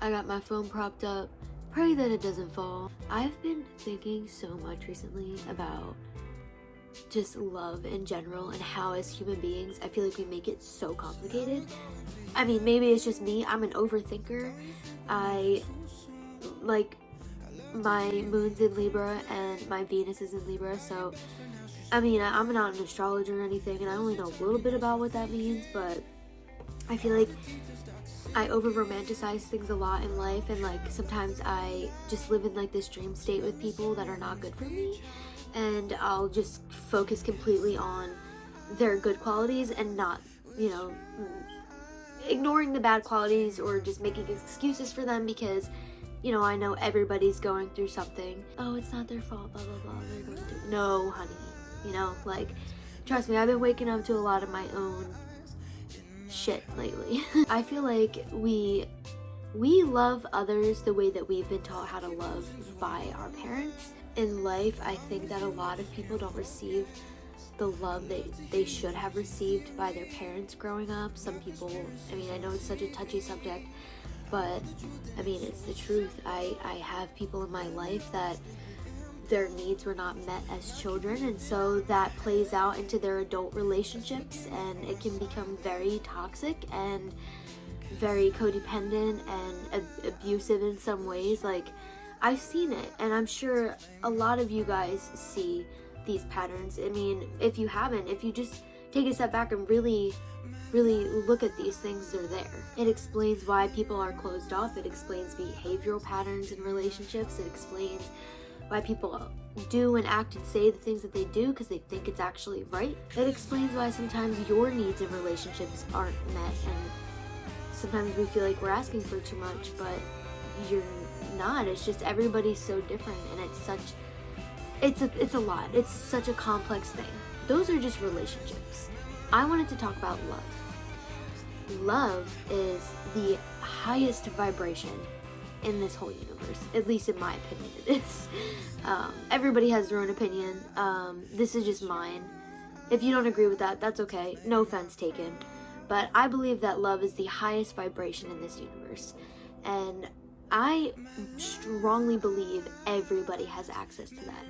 I got my phone propped up. Pray that it doesn't fall. I've been thinking so much recently about just love in general and how as human beings, I feel like we make it so complicated. I mean, maybe it's just me. I'm an overthinker. I, like, my moon's in Libra and my Venus is in Libra, so I mean, I'm not an astrologer or anything, and I only know a little bit about what that means, but I feel like I over romanticize things a lot in life, and like sometimes I just live in like this dream state with people that are not good for me, and I'll just focus completely on their good qualities and not, you know, ignoring the bad qualities or just making excuses for them because, you know, I know everybody's going through something. Oh, it's not their fault, blah blah blah, they're going through. No, honey, you know, like, trust me, I've been waking up to a lot of my own shit lately. I feel like we love others the way that we've been taught how to love by our parents. In life, I think that a lot of people don't receive the love that they should have received by their parents growing up. Some people, I mean, I know it's such a touchy subject, but I mean, it's the truth. I have people in my life that their needs were not met as children, and so that plays out into their adult relationships, and it can become very toxic and very codependent and abusive in some ways. Like, I've seen it, and I'm sure a lot of you guys see these patterns. I mean, if you haven't, if you just take a step back and really look at these things, they're there. It explains why people are closed off. It explains behavioral patterns in relationships. It explains why people do and act and say the things that they do because they think it's actually right. It explains why sometimes your needs in relationships aren't met, and sometimes we feel like we're asking for too much, but you're not. It's just everybody's so different, and it's a lot. It's such a complex thing. Those are just relationships. I wanted to talk about love. Love is the highest vibration in this whole universe, at least in my opinion it is. Everybody has their own opinion. This is just mine. If you don't agree with that, that's okay. No offense taken. But I believe that love is the highest vibration in this universe. And I strongly believe everybody has access to that,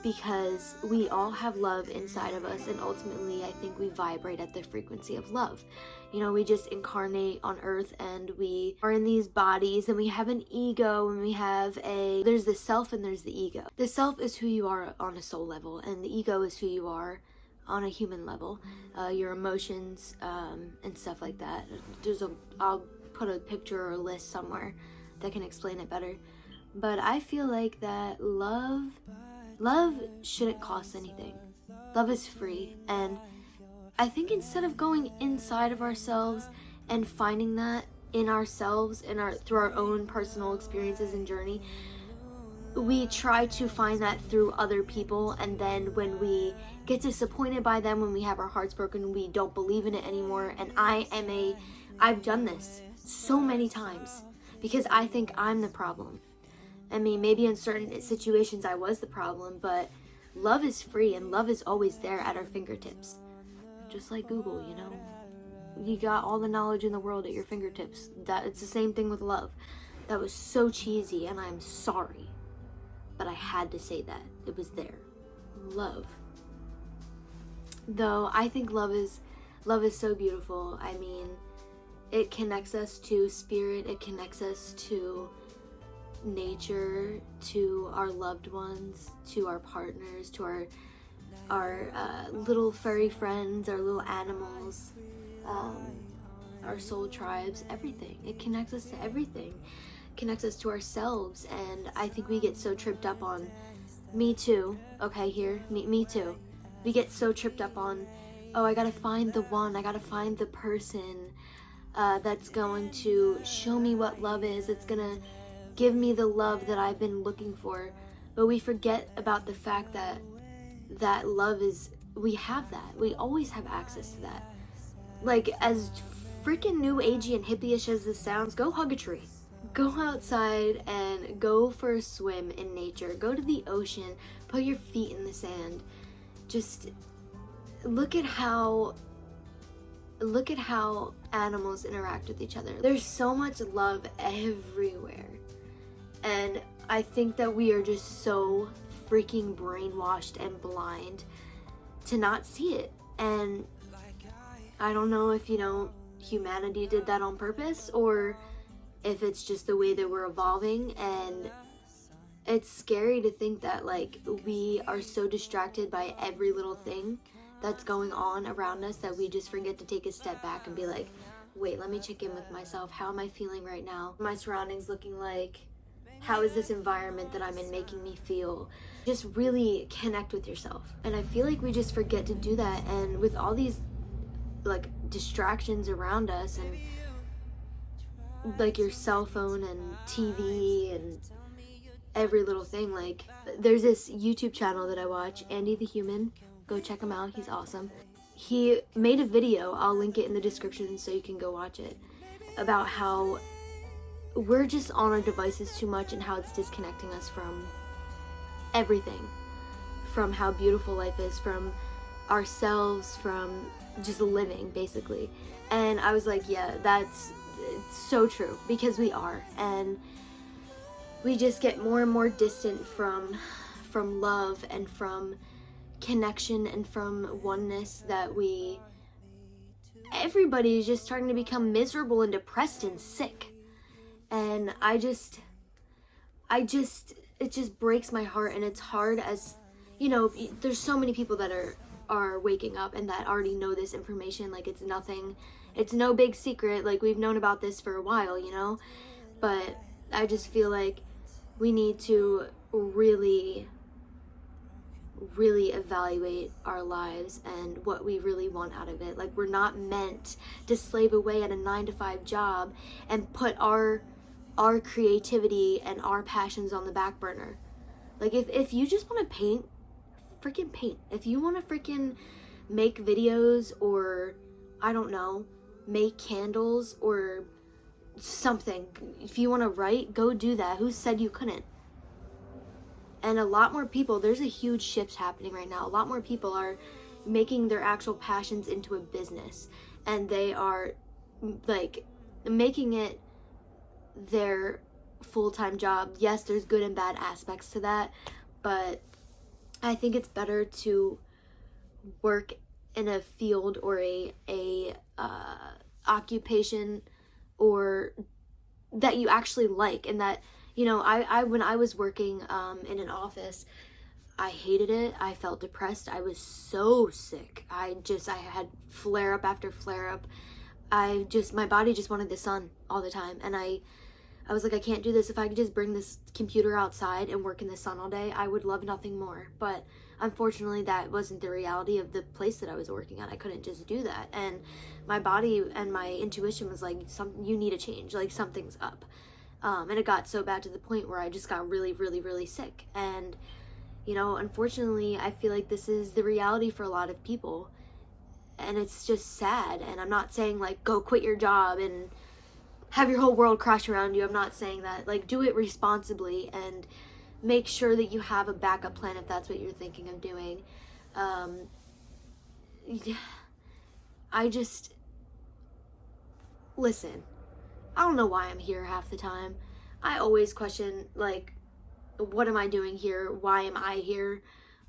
because we all have love inside of us, and ultimately I think we vibrate at the frequency of love. You know, we just incarnate on earth, and we are in these bodies, and we have an ego, and there's the self and there's the ego. The self is who you are on a soul level, and the ego is who you are on a human level. Your emotions and stuff like that. I'll put a picture or a list somewhere that can explain it better. But I feel like that love shouldn't cost anything. Love is free, and I think instead of going inside of ourselves and finding that in ourselves and through our own personal experiences and journey, we try to find that through other people, and then when we get disappointed by them, when we have our hearts broken, we don't believe in it anymore. And I've done this so many times because I think I'm the problem. I mean, maybe in certain situations I was the problem, but love is free, and love is always there at our fingertips. Just like Google, you know? You got all the knowledge in the world at your fingertips. It's the same thing with love. That was so cheesy, and I'm sorry. But I had to say that. It was there. Love. Though, I think love is so beautiful. I mean, it connects us to spirit. It connects us to nature, to our loved ones, to our partners, to our little furry friends, our little animals, our soul tribes, everything. It connects us to everything. It connects us to ourselves, and I think we get so tripped up on me too. Okay, here, me too. We get so tripped up on, oh, I gotta find the one, I gotta find the person that's going to show me what love is, it's gonna give me the love that I've been looking for. But we forget about the fact that love is, we have that. We always have access to that. Like, as freaking new agey and hippie-ish as this sounds, go hug a tree. Go outside and go for a swim in nature. Go to the ocean. Put your feet in the sand. Just look at how look at how animals interact with each other. There's so much love everywhere. And I think that we are just so freaking brainwashed and blind to not see it. And I don't know if, humanity did that on purpose, or if it's just the way that we're evolving. And it's scary to think that, like, we are so distracted by every little thing that's going on around us that we just forget to take a step back and be like, wait, let me check in with myself. How am I feeling right now? My surroundings looking like? How is this environment that I'm in making me feel? Just really connect with yourself. And I feel like we just forget to do that. And with all these like distractions around us, and like your cell phone and TV and every little thing, like there's this YouTube channel that I watch, Andy the Human. Go check him out, he's awesome. He made a video, I'll link it in the description so you can go watch it, about how we're just on our devices too much and how it's disconnecting us from everything, from how beautiful life is, from ourselves, from just living basically. And I was like, yeah, it's so true, because we are, and we just get more and more distant from love and from connection and from oneness, that everybody is just starting to become miserable and depressed and sick. And it just breaks my heart. And it's hard, as there's so many people that are waking up and that already know this information. Like, it's no big secret, like we've known about this for a while, but I just feel like we need to really evaluate our lives and what we really want out of it. Like, we're not meant to slave away at a 9-to-5 job and put our creativity and our passions on the back burner. Like, if you just want to paint, freaking paint. If you want to freaking make videos, or I don't know, make candles or something, if you want to write, go do that. Who said you couldn't? And a lot more people, there's a huge shift happening right now. A lot more people are making their actual passions into a business, and they are like making it their full-time job. Yes, there's good and bad aspects to that, but I think it's better to work in a field or a occupation, or that you actually like, and that I when I was working in an office, I hated it. I felt depressed. I was so sick. I had flare up after flare up. My body just wanted the sun all the time, and I was like, I can't do this. If I could just bring this computer outside and work in the sun all day, I would love nothing more. But unfortunately, that wasn't the reality of the place that I was working at. I couldn't just do that. And my body and my intuition was like, you need a change. Like, something's up. And it got so bad to the point where I just got really, really, really sick. And, unfortunately, I feel like this is the reality for a lot of people. And it's just sad. And I'm not saying, like, go quit your job and have your whole world crash around you. I'm not saying that. Like, do it responsibly and make sure that you have a backup plan if that's what you're thinking of doing. Listen, I don't know why I'm here half the time. I always question, like, what am I doing here? Why am I here?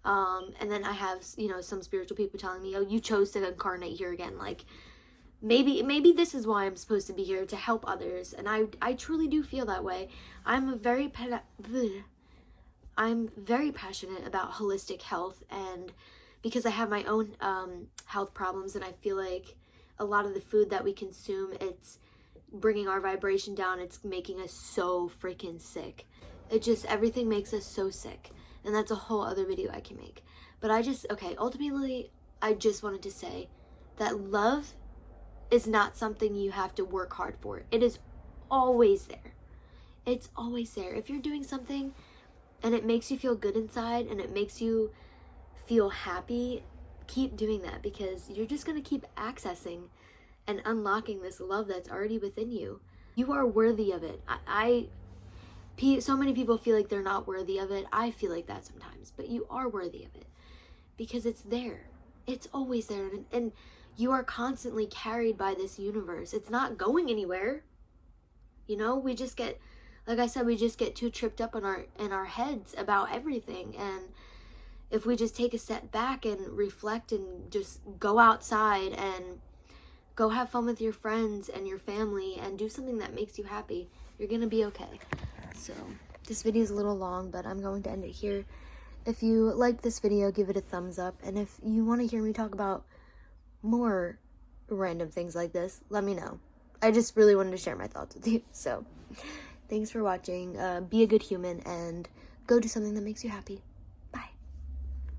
And then I have, some spiritual people telling me, oh, you chose to incarnate here again. Like, maybe this is why I'm supposed to be here, to help others. And I truly do feel that way. I'm very passionate about holistic health, and because I have my own health problems, and I feel like a lot of the food that we consume, it's bringing our vibration down. It's making us so freaking sick. Everything makes us so sick. And that's a whole other video I can make. But ultimately, I just wanted to say that love is not something you have to work hard for. It is always there. It's always there. If you're doing something and it makes you feel good inside and it makes you feel happy, keep doing that, because you're just going to keep accessing and unlocking this love that's already within you. You are worthy of it. So many people feel like they're not worthy of it. I feel like that sometimes, but you are worthy of it because it's there. It's always there. And You are constantly carried by this universe. It's not going anywhere. You know, we just get, like I said, we just get too tripped up in our heads about everything. And if we just take a step back and reflect and just go outside and go have fun with your friends and your family and do something that makes you happy, you're gonna be okay. So this video is a little long, but I'm going to end it here. If you like this video, give it a thumbs up. And if you want to hear me talk about more random things like this, let me know. I just really wanted to share my thoughts with you. So thanks for watching. Be a good human and go do something that makes you happy.